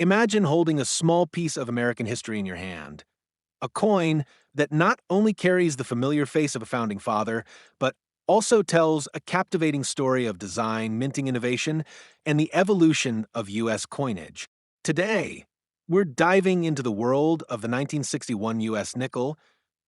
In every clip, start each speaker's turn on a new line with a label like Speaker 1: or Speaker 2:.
Speaker 1: Imagine holding a small piece of American history in your hand, a coin that not only carries the familiar face of a founding father, but also tells a captivating story of design, minting innovation, and the evolution of U.S. coinage. Today, we're diving into the world of the 1961 U.S. nickel,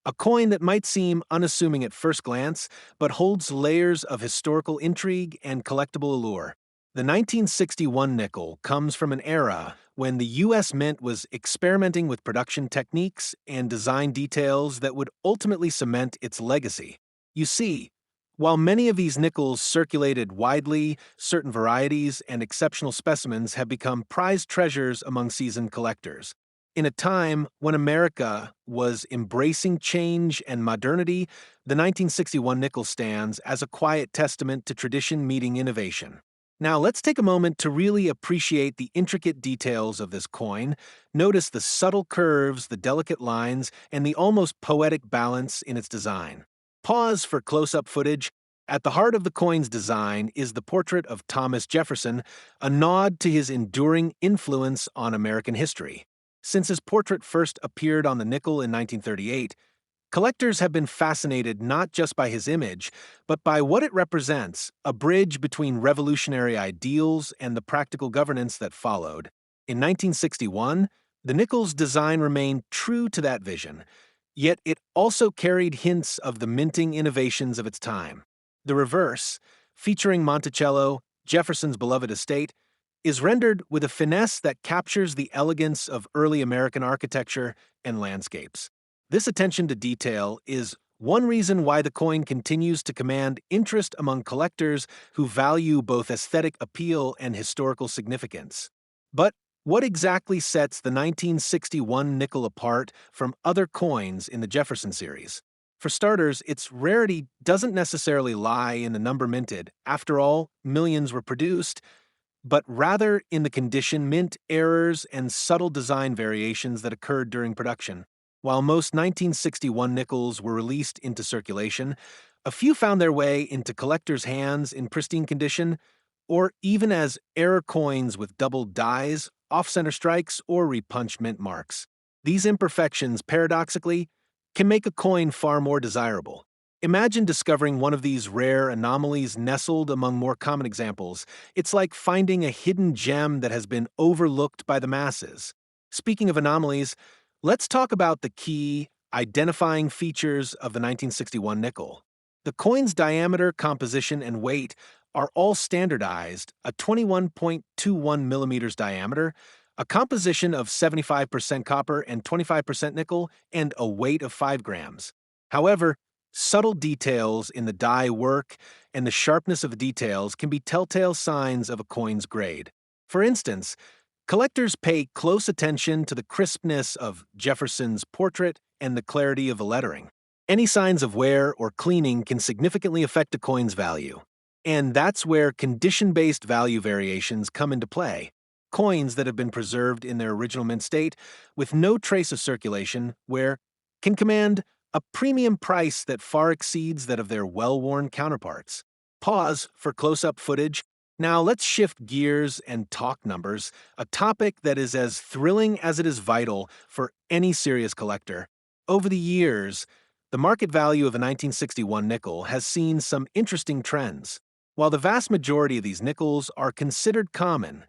Speaker 1: a coin that might seem unassuming at first glance, but holds layers of historical intrigue and collectible allure. The 1961 nickel comes from an era when the U.S. Mint was experimenting with production techniques and design details that would ultimately cement its legacy. You see, while many of these nickels circulated widely, certain varieties and exceptional specimens have become prized treasures among seasoned collectors. In a time when America was embracing change and modernity, the 1961 nickel stands as a quiet testament to tradition meeting innovation. Now, let's take a moment to really appreciate the intricate details of this coin. Notice the subtle curves, the delicate lines, and the almost poetic balance in its design. Pause for close-up footage. At the heart of the coin's design is the portrait of Thomas Jefferson, a nod to his enduring influence on American history. Since his portrait first appeared on the nickel in 1938, collectors have been fascinated not just by his image, but by what it represents, a bridge between revolutionary ideals and the practical governance that followed. In 1961, the nickel's design remained true to that vision, yet it also carried hints of the minting innovations of its time. The reverse, featuring Monticello, Jefferson's beloved estate, is rendered with a finesse that captures the elegance of early American architecture and landscapes. This attention to detail is one reason why the coin continues to command interest among collectors who value both aesthetic appeal and historical significance. But what exactly sets the 1961 nickel apart from other coins in the Jefferson series? For starters, its rarity doesn't necessarily lie in the number minted. After all, millions were produced, but rather in the condition, mint errors, and subtle design variations that occurred during production. While most 1961 nickels were released into circulation, a few found their way into collectors' hands in pristine condition, or even as error coins with doubled dies, off-center strikes, or repunched mint marks. These imperfections, paradoxically, can make a coin far more desirable. Imagine discovering one of these rare anomalies nestled among more common examples. It's like finding a hidden gem that has been overlooked by the masses. Speaking of anomalies, let's talk about the key identifying features of the 1961 nickel. The coin's diameter, composition, and weight are all standardized: a 21.21 millimeters diameter, a composition of 75% copper and 25% nickel, and a weight of 5 grams. However, subtle details in the die work and the sharpness of the details can be telltale signs of a coin's grade. For instance, collectors pay close attention to the crispness of Jefferson's portrait and the clarity of the lettering. Any signs of wear or cleaning can significantly affect a coin's value. And that's where condition-based value variations come into play. Coins that have been preserved in their original mint state with no trace of circulation wear can command a premium price that far exceeds that of their well-worn counterparts. Pause for close-up footage. Now let's shift gears and talk numbers, a topic that is as thrilling as it is vital for any serious collector. Over the years, the market value of a 1961 nickel has seen some interesting trends. While the vast majority of these nickels are considered common,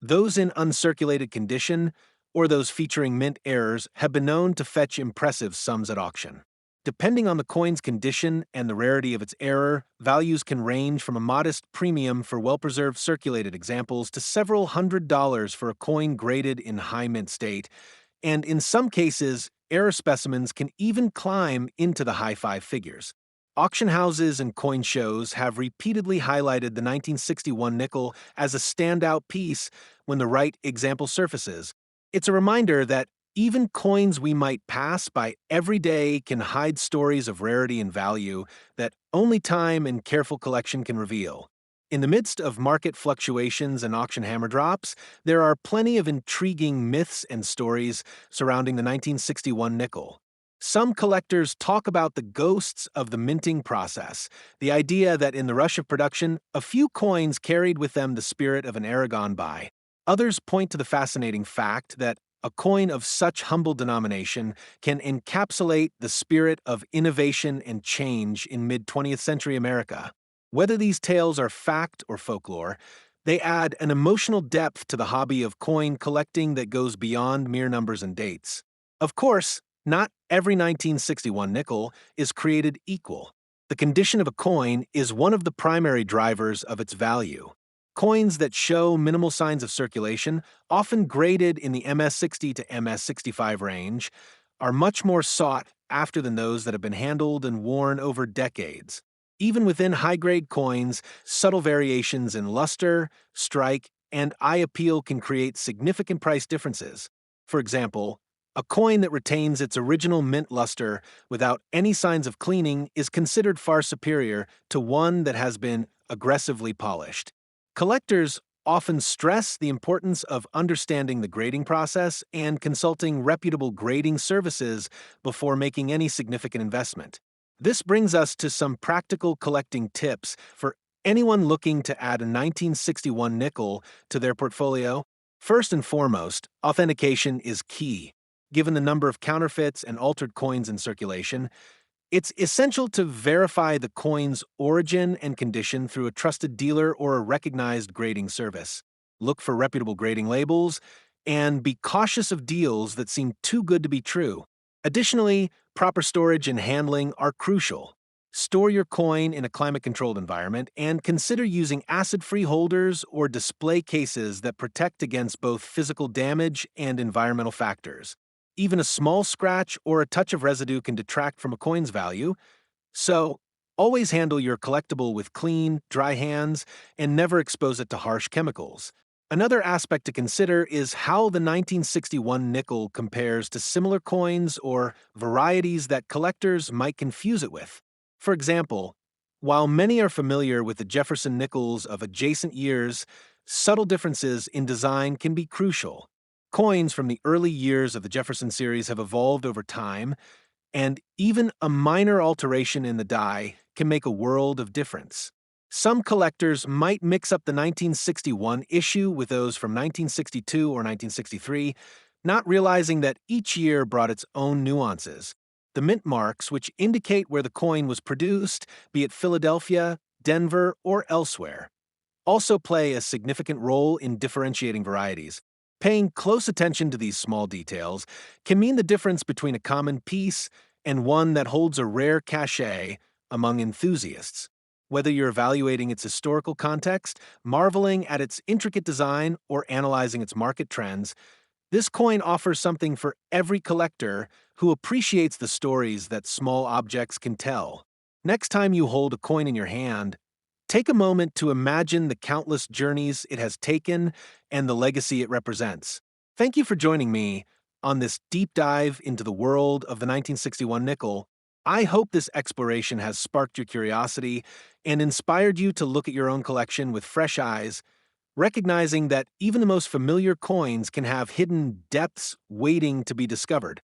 Speaker 1: those in uncirculated condition or those featuring mint errors have been known to fetch impressive sums at auction. Depending on the coin's condition and the rarity of its error, values can range from a modest premium for well-preserved circulated examples to several $100s for a coin graded in high mint state, and in some cases, error specimens can even climb into the high five figures. Auction houses and coin shows have repeatedly highlighted the 1961 nickel as a standout piece when the right example surfaces. It's a reminder that even coins we might pass by every day can hide stories of rarity and value that only time and careful collection can reveal. In the midst of market fluctuations and auction hammer drops, there are plenty of intriguing myths and stories surrounding the 1961 nickel. Some collectors talk about the ghosts of the minting process, the idea that in the rush of production, a few coins carried with them the spirit of an era gone by. Others point to the fascinating fact that a coin of such humble denomination can encapsulate the spirit of innovation and change in mid 20th century America. Whether these tales are fact or folklore, they add an emotional depth to the hobby of coin collecting that goes beyond mere numbers and dates. Of course, not every 1961 nickel is created equal. The condition of a coin is one of the primary drivers of its value. Coins that show minimal signs of circulation, often graded in the MS60 to MS65 range, are much more sought after than those that have been handled and worn over decades. Even within high-grade coins, subtle variations in luster, strike, and eye appeal can create significant price differences. For example, a coin that retains its original mint luster without any signs of cleaning is considered far superior to one that has been aggressively polished. Collectors often stress the importance of understanding the grading process and consulting reputable grading services before making any significant investment. This brings us to some practical collecting tips for anyone looking to add a 1961 nickel to their portfolio. First and foremost, authentication is key. Given the number of counterfeits and altered coins in circulation, it's essential to verify the coin's origin and condition through a trusted dealer or a recognized grading service. Look for reputable grading labels and be cautious of deals that seem too good to be true. Additionally, proper storage and handling are crucial. Store your coin in a climate-controlled environment and consider using acid-free holders or display cases that protect against both physical damage and environmental factors. Even a small scratch or a touch of residue can detract from a coin's value, so always handle your collectible with clean, dry hands and never expose it to harsh chemicals. Another aspect to consider is how the 1961 nickel compares to similar coins or varieties that collectors might confuse it with. For example, while many are familiar with the Jefferson nickels of adjacent years, subtle differences in design can be crucial. Coins from the early years of the Jefferson series have evolved over time, and even a minor alteration in the die can make a world of difference. Some collectors might mix up the 1961 issue with those from 1962 or 1963, not realizing that each year brought its own nuances. The mint marks, which indicate where the coin was produced, be it Philadelphia, Denver, or elsewhere, also play a significant role in differentiating varieties. Paying close attention to these small details can mean the difference between a common piece and one that holds a rare cachet among enthusiasts. Whether you're evaluating its historical context, marveling at its intricate design, or analyzing its market trends, this coin offers something for every collector who appreciates the stories that small objects can tell. Next time you hold a coin in your hand, take a moment to imagine the countless journeys it has taken and the legacy it represents. Thank you for joining me on this deep dive into the world of the 1961 nickel. I hope this exploration has sparked your curiosity and inspired you to look at your own collection with fresh eyes, recognizing that even the most familiar coins can have hidden depths waiting to be discovered.